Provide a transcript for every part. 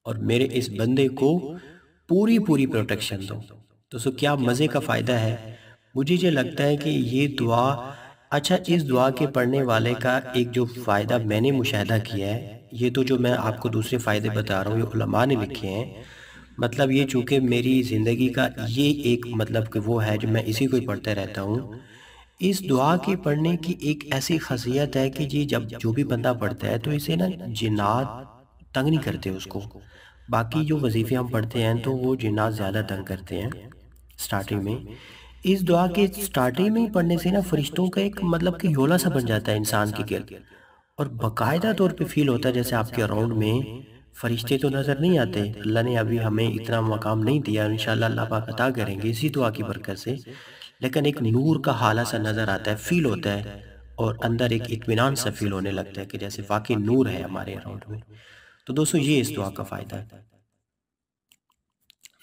اور میرے اس بندے کو پوری پوری پروٹیکشن دو۔ دوستو کیا مزے کا فائدہ ہے۔ مجھے یہ لگتا ہے کہ یہ دعا، اچھا اس دعا کے پڑھنے والے کا ایک جو فائدہ میں نے مشاہدہ کیا ہے، یہ تو جو میں آپ کو دوسرے فائدے بتا رہا ہوں یہ علماء نے لکھے ہیں، مطلب یہ چونکہ میری زندگی کا یہ ایک مطلب کہ وہ ہے جو میں اسی کو ہی پڑھتے رہتا ہوں۔ اس دعا کے پڑھنے کی ایک ایسی خاصیت ہے کہ جب جو بھی بندہ پڑھتا ہے تو اسے نا جنات تنگ نہیں کرتے اس کو۔ باقی جو وظیفے ہم پڑھتے ہیں تو وہ جنات زیادہ تنگ کرتے ہیں سٹارٹنگ میں۔ اس دعا کے سٹارٹنگ میں پڑھنے سے نا فرشتوں کا ایک مطلب کہ یولا سا بن جاتا ہے انسان کے گرد، اور باقاعدہ طور پہ فیل ہوتا ہے جیسے آپ کے اراؤنڈ میں فرشتے تو نظر نہیں آتے، اللہ نے ابھی ہمیں اتنا مقام نہیں دیا، انشاءاللہ اللہ پاک عطا کریں گے اسی دعا کی برکت سے، لیکن ایک نور کا حالہ سا نظر آتا ہے، فیل ہوتا ہے، اور اندر ایک اطمینان سا فیل ہونے لگتا ہے کہ جیسے واقعی نور ہے ہمارے اراؤنڈ میں۔ تو دوستو یہ اس دعا کا فائدہ ہے۔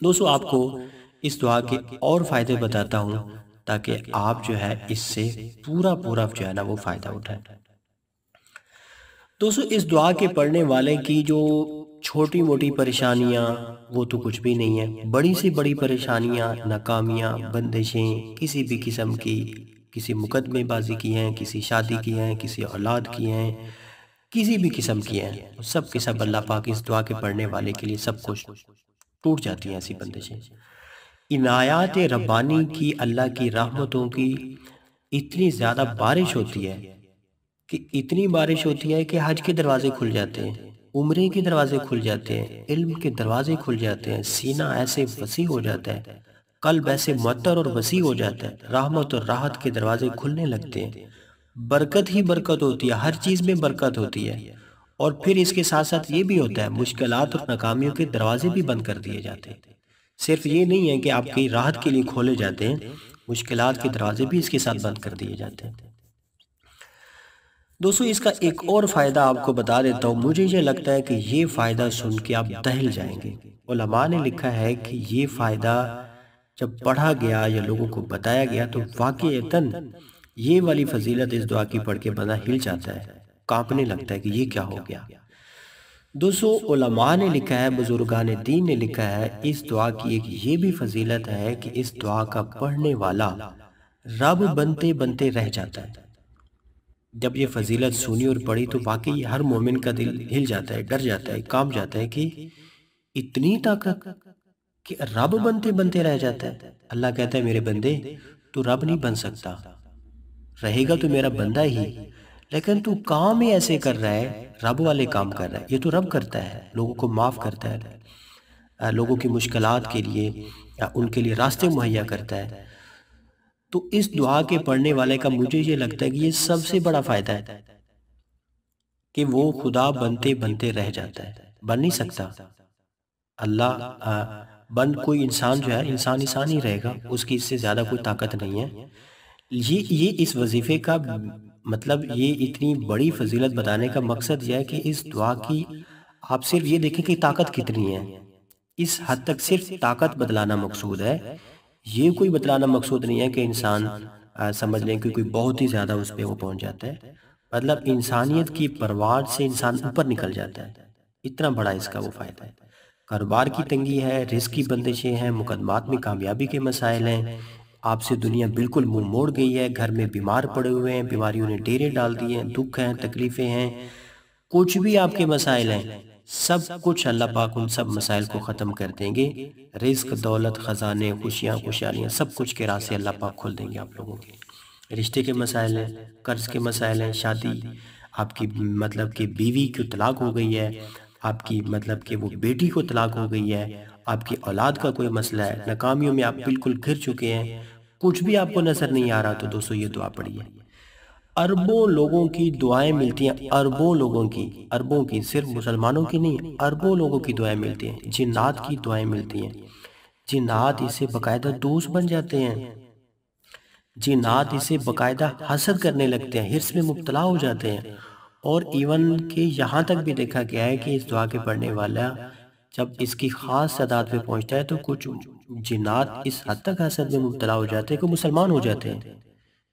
دوستو آپ کو اس دعا کے اور فائدے بتاتا ہوں تاکہ آپ جو ہے اس سے پورا جو ہے نا وہ فائدہ اٹھائیں۔ دوستو اس دعا کے پڑھنے والے کی جو چھوٹی موٹی پریشانیاں وہ تو کچھ بھی نہیں ہیں، بڑی سے بڑی پریشانیاں، ناکامیاں، بندشیں کسی بھی قسم کی، کسی مقدمے بازی کی ہیں، کسی شادی کی ہیں، کسی اولاد کی ہیں، کسی بھی قسم کی ہیں، سب کے سب اللہ پاک اس دعا کے پڑھنے والے کے لیے سب کچھ ٹوٹ جاتی ہیں ایسی بندشیں۔ عنایات ربانی کی، اللہ کی رحمتوں کی اتنی زیادہ بارش ہوتی ہے کہ اتنی بارش ہوتی ہے کہ حج کے دروازے کھل جاتے ہیں، عمرے کے دروازے کھل جاتے ہیں، علم کے دروازے کھل جاتے ہیں، سینہ ایسے وسیع ہو جاتا ہے، قلب ایسے معطر اور وسیع ہو جاتا ہے، رحمت اور راحت کے دروازے کھلنے لگتے ہیں، برکت ہی برکت ہوتی ہے، ہر چیز میں برکت ہوتی ہے، اور پھر اس کے ساتھ ساتھ یہ بھی ہوتا ہے مشکلات اور ناکامیوں کے دروازے بھی بند کر دیے جاتے ہیں۔ صرف یہ نہیں ہے کہ آپ کی راحت کے لیے کھولے جاتے ہیں، مشکلات کے دروازے بھی اس کے ساتھ بند کر دیے جاتے ہیں۔ دوستو اس کا ایک اور فائدہ آپ کو بتا دیتا ہوں، مجھے یہ لگتا ہے کہ یہ فائدہ سن کے آپ دہل جائیں گے۔ علماء نے لکھا ہے کہ یہ فائدہ جب پڑھا گیا یا لوگوں کو بتایا گیا تو واقعتاً یہ والی فضیلت اس دعا کی پڑھ کے بندہ ہل جاتا ہے، کانپنے لگتا ہے کہ یہ کیا ہو گیا۔ دوستو علماء نے لکھا ہے، بزرگان دین نے لکھا ہے، اس دعا کی ایک یہ بھی فضیلت ہے کہ اس دعا کا پڑھنے والا رب بنتے بنتے رہ جاتا ہے۔ جب یہ فضیلت سنی اور پڑھی تو واقعی ہر مومن کا دل ہل جاتا ہے، ڈر جاتا ہے، کانپ جاتا ہے کہ اتنی طاقت کہ رب بنتے بنتے رہ جاتا ہے۔ اللہ کہتا ہے میرے بندے تو رب نہیں بن سکتا، رہے گا تو میرا بندہ ہی، لیکن تو کام ہی ایسے کر رہا ہے، رب والے کام کر رہا ہے۔ یہ تو رب کرتا ہے، لوگوں کو معاف کرتا ہے، لوگوں کی مشکلات کے لیے ان کے لیے راستے مہیا کرتا ہے۔ تو اس دعا کے پڑھنے والے کا مجھے یہ لگتا ہے کہ یہ سب سے بڑا فائدہ ہے کہ وہ خدا بنتے بنتے رہ جاتا ہے، بن نہیں سکتا اللہ، بن کوئی انسان جو ہے انسان ہی رہے گا، اس کی اس سے زیادہ کوئی طاقت نہیں ہے۔ یہ اس وظیفے کا مطلب، یہ اتنی بڑی فضیلت بتانے کا مقصد یہ ہے کہ اس دعا کی آپ صرف یہ دیکھیں کہ طاقت کتنی ہے، اس حد تک صرف طاقت بدلانا مقصود ہے، یہ کوئی بتلانا مقصود نہیں ہے کہ انسان سمجھ لیں کہ کوئی بہت ہی زیادہ اس پہ وہ پہنچ جاتا ہے، مطلب انسانیت کی پرواز سے انسان اوپر نکل جاتا ہے، اتنا بڑا اس کا وہ فائدہ ہے۔ کاروبار کی تنگی ہے، رزق کی بندشیں ہیں، مقدمات میں کامیابی کے مسائل ہیں، آپ سے دنیا بالکل منہ موڑ گئی ہے، گھر میں بیمار پڑے ہوئے ہیں، بیماریوں نے ڈیرے ڈال دیے ہیں، دکھ ہیں، تکلیفیں ہیں، کچھ بھی آپ کے مسائل ہیں، سب کچھ اللہ پاک ان سب مسائل کو ختم کر دیں گے، رزق، دولت، خزانے، خوشیاں، خوشحالیاں، سب کچھ کے راستے اللہ پاک کھول دیں گے آپ لوگوں کے۔ رشتے کے مسائل ہیں، قرض کے مسائل ہیں، شادی، آپ کی مطلب کہ بیوی کی طلاق ہو گئی ہے، آپ کی مطلب کہ وہ بیٹی کو طلاق ہو گئی ہے، آپ کی اولاد کا کوئی مسئلہ ہے، ناکامیوں میں آپ بالکل گر چکے ہیں، کچھ بھی آپ کو نظر نہیں آ رہا، تو دوستو یہ دعا پڑھیے۔ اربوں لوگوں کی دعائیں ملتی ہیں، اربوں کی، صرف مسلمانوں کی نہیں، اربوں لوگوں کی دعائیں ملتی ہیں، جنات کی دعائیں ملتی ہیں، جنات اسے باقاعدہ دوست بن جاتے ہیں، جنات اسے باقاعدہ حسد کرنے لگتے ہیں، حرص میں مبتلا ہو جاتے ہیں، اور ایون کہ یہاں تک بھی دیکھا گیا ہے کہ اس دعا کے پڑھنے والا جب اس کی خاص تعداد پہ پہنچتا ہے تو کچھ جنات اس حد تک حسد میں مبتلا ہو جاتے ہیں کہ مسلمان ہو جاتے ہیں،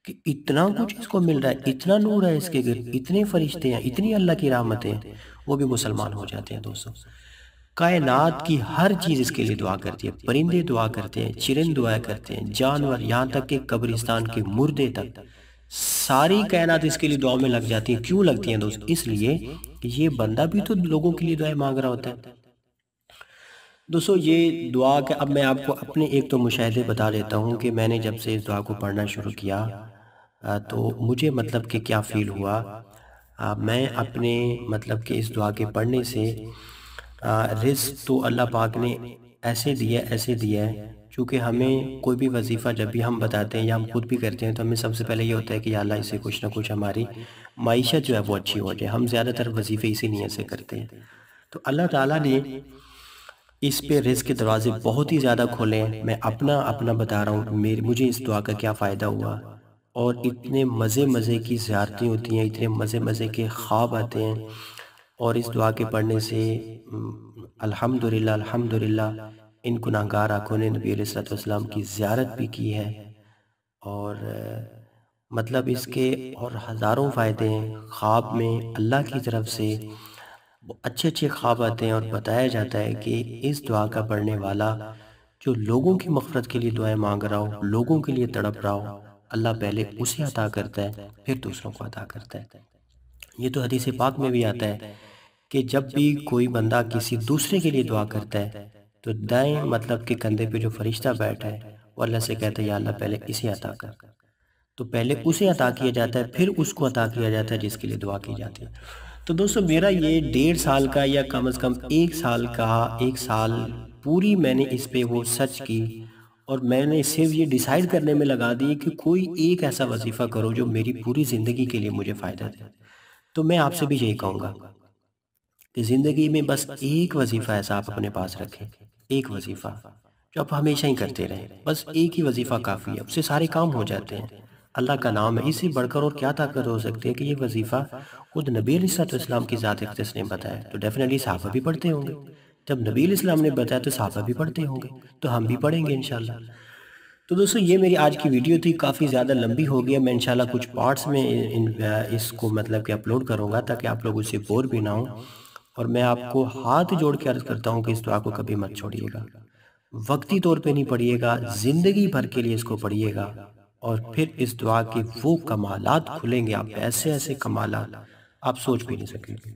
کہ اتنا کچھ اس کو مل رہا ہے، اتنا نور ہے اس کے گرد، اتنے فرشتے ہیں، اتنی اللہ کی رحمتیں ہیں، وہ بھی مسلمان ہو جاتے ہیں۔ دوستو کائنات کی ہر چیز اس کے لیے دعا کرتی ہے، پرندے دعا کرتے ہیں، چرند دعا کرتے ہیں، جانور، یہاں تک کہ قبرستان کے مردے تک، ساری کائنات اس کے لیے دعا میں لگ جاتی ہیں۔ کیوں لگتی ہیں دوست؟ اس لیے کہ یہ بندہ بھی تو لوگوں کے لیے دعائیں مانگ رہا ہوتا ہے۔ دوستو یہ دعا کہ اب میں آپ کو اپنے ایک تو مشاہدے بتا دیتا ہوں کہ میں نے جب سے اس دعا کو پڑھنا شروع کیا تو مجھے مطلب کہ کیا فیل ہوا۔ میں اپنے مطلب کہ اس دعا کے پڑھنے سے رزق تو اللہ پاک نے ایسے دیا ہے، چونکہ ہمیں کوئی بھی وظیفہ جب بھی ہم بتاتے ہیں یا ہم خود بھی کرتے ہیں تو ہمیں سب سے پہلے یہ ہوتا ہے کہ یا اللہ اس سے کچھ نہ کچھ ہماری معیشت جو ہے وہ اچھی ہو جائے۔ ہم زیادہ تر وظیفے اسی نیت سے کرتے ہیں۔ تو اللہ تعالیٰ نے اس پہ رزق کے دروازے بہت ہی زیادہ کھولے ہیں۔ میں اپنا بتا رہا ہوں مجھے اس دعا کا کیا فائدہ ہوا، اور اتنے مزے کی زیارتیں ہوتی ہیں، اتنے مزے کے خواب آتے ہیں، اور اس دعا کے پڑھنے سے الحمدللہ ان گناہگار آنکھوں نے نبی علیہ السلام کی زیارت بھی کی ہے، اور مطلب اس کے اور ہزاروں فائدے ہیں۔ خواب میں اللہ کی طرف سے اچھے خواب آتے ہیں، اور بتایا جاتا ہے کہ اس دعا کا پڑھنے والا جو لوگوں کی مغفرت کے لیے دعائیں مانگ رہا ہو، لوگوں کے لیے تڑپ رہا ہو، اللہ پہلے اسے عطا کرتا ہے پھر دوسروں کو عطا کرتا ہے۔ یہ تو حدیث پاک میں بھی آتا ہے کہ جب بھی کوئی بندہ کسی دوسرے کے لیے دعا کرتا ہے تو دائیں مطلب کہ کندھے پہ جو فرشتہ بیٹھا ہے وہ اللہ سے کہتا ہے یا اللہ پہلے اسے عطا کر۔ تو پہلے اسے عطا کیا جاتا ہے پھر اس کو عطا کیا جاتا ہے جس کے لیے دعا کی جاتی ہے۔ تو دوستو میرا یہ 1.5 سال کا یا کم از کم 1 سال پوری میں نے اس پہ وہ سچ کی، اور میں نے صرف یہ ڈیسائیڈ کرنے میں لگا دی کہ کوئی ایک ایسا وظیفہ کرو جو میری پوری زندگی کے لیے مجھے فائدہ دے۔ تو میں آپ سے بھی یہی کہوں گا کہ زندگی میں بس ایک وظیفہ ایسا آپ اپنے پاس رکھیں، ایک وظیفہ جو آپ ہمیشہ ہی کرتے رہیں، بس ایک ہی وظیفہ کافی ہے، اس سے سارے کام ہو جاتے ہیں۔ اللہ کا نام ہے، اس سے بڑھ کر اور کیا طاقت ہو سکتی ہے کہ یہ وظیفہ خود نبی علیہ السلام کی ذات اقدس نے بتایا، تو ڈیفینیٹلی صحابہ بھی پڑھتے ہوں گے۔ جب نبی علیہ السلام نے بتایا تو صحابہ بھی پڑھتے ہوں گے، تو ہم بھی پڑھیں گے انشاءاللہ۔ تو دوستو یہ میری آج کی ویڈیو تھی، کافی زیادہ لمبی ہو گیا، میں انشاءاللہ کچھ پارٹس میں اس کو مطلب کہ اپلوڈ کروں گا تاکہ آپ لوگ اس سے بور بھی نہ ہوں، اور میں آپ کو ہاتھ جوڑ کے عرض کرتا ہوں کہ اس دعا کو کبھی مت چھوڑیے گا، وقتی طور پہ نہیں پڑھیے گا، زندگی بھر کے لیے اس کو پڑھیے گا، اور پھر اس دعا کے وہ کمالات کھلیں گے، آپ ایسے کمالات آپ سوچ بھی نہیں سکیں گے۔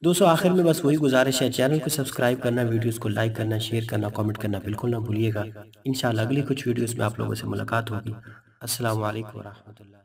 دوستو آخر میں بس وہی گزارش ہے، چینل کو سبسکرائب کرنا، ویڈیوز کو لائک کرنا، شیئر کرنا، کامنٹ کرنا بالکل نہ بھولیے گا۔ انشاءاللہ اگلی کچھ ویڈیوز میں آپ لوگوں سے ملاقات ہوگی۔ السلام علیکم ورحمۃ اللہ۔